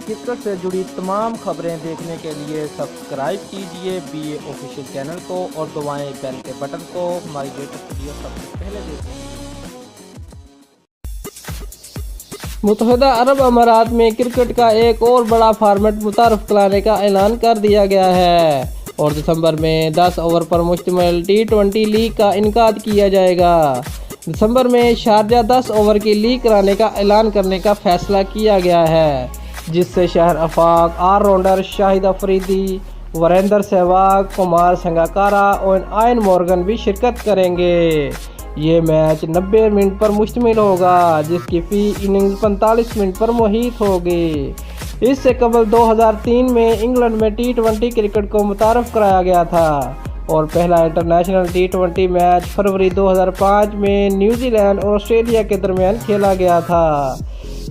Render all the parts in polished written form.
Cricket से जुड़ी तमाम खबरें देखने के लिए सब्सक्राइब कीजिए BA ऑफिशियल चैनल को और दबाएं बेल के बटन को। हमारी लेटेस्ट वीडियो सबसे पहले देखें। मुत्तहिदा अरब अमारात में क्रिकेट का एक और बड़ा फॉर्मेट मुतारफ़ कराने का ऐलान कर दिया गया है और दिसंबर में 10 ओवर पर मुश्तमिल T20 लीग का इनेकाद किया जाएगा। दिसंबर में शारजा 10 ओवर की लीग कराने का ऐलान करने का फैसला किया गया है, जिससे शहर आफाक, ऑलराउंडर शाहिद अफरीदी, वीरेंद्र सहवाग, कुमार संगाकारा और आयन मॉर्गन भी शिरकत करेंगे। ये मैच 90 मिनट पर मुश्तमिल होगा, जिसकी फ़ी इनिंग्स 45 मिनट पर मुहित होगी। इससे कबल 2003 में इंग्लैंड में T20 क्रिकेट को मुतारफ़ कराया गया था और पहला इंटरनेशनल T20 मैच फरवरी 2005 में न्यूजीलैंड और ऑस्ट्रेलिया के दरमियान खेला गया था।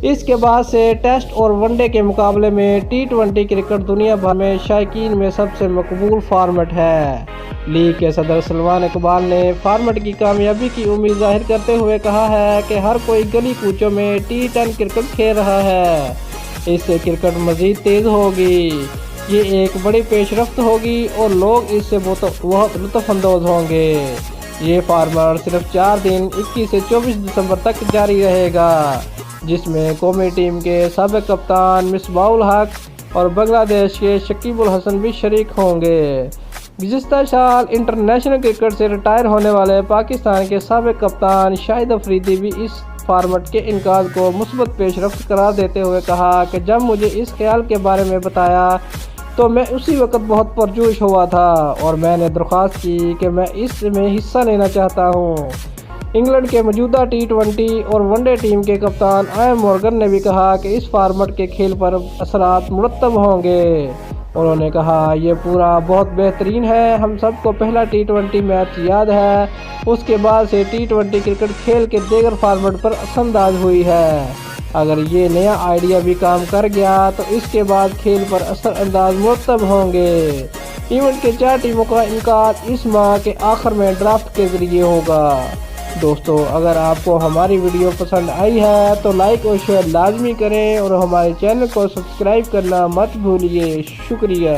इसके बाद से टेस्ट और वनडे के मुकाबले में T20 क्रिकेट दुनिया भर में शायकीन में सबसे मकबूल फॉर्मेट है। लीग के सदर सलमान इकबाल ने फॉर्मेट की कामयाबी की उम्मीद जाहिर करते हुए कहा है कि हर कोई गली कूचों में T10 क्रिकेट खेल रहा है। इससे क्रिकेट मज़ीद तेज़ होगी, ये एक बड़ी पेशरफ्त होगी और लोग इससे बहुत लुत्फ़अंदोज़ होंगे। ये फॉर्मेट सिर्फ 4 दिन 21 से 24 दिसंबर तक जारी रहेगा, जिसमें कौमी टीम के साबिक़ कप्तान मिसबाहुल हक और बांग्लादेश के शकीबुल हसन भी शरीक होंगे। गुज़िश्ता साल इंटरनेशनल क्रिकेट से रिटायर होने वाले पाकिस्तान के साबिक़ कप्तान शाहिद अफरीदी भी इस फॉर्मेट के इनकाद को मुस्बत पेशरफ्त करार देते हुए कहा कि जब मुझे इस ख्याल के बारे में बताया तो मैं उसी वक्त बहुत पुरजोश हुआ था और मैंने दरख्वास्त की कि मैं इसमें हिस्सा लेना चाहता हूँ। इंग्लैंड के मौजूदा T20 और वनडे टीम के कप्तान आयन मॉर्गन ने भी कहा कि इस फॉर्मेट के खेल पर असरात मुरतब होंगे। उन्होंने कहा, यह पूरा बहुत बेहतरीन है। हम सबको पहला T20 मैच याद है, उसके बाद से T20 क्रिकेट खेल के दीगर फॉर्मेट पर असरअंदाज हुई है। अगर ये नया आइडिया भी काम कर गया तो इसके बाद खेल पर असरअंदाज मुरतब होंगे। इवेंट के 4 टीमों का इनेकाद इस माह के आखिर में ड्राफ्ट के ज़रिए होगा। दोस्तों, अगर आपको हमारी वीडियो पसंद आई है तो लाइक और शेयर लाजमी करें और हमारे चैनल को सब्सक्राइब करना मत भूलिए। शुक्रिया।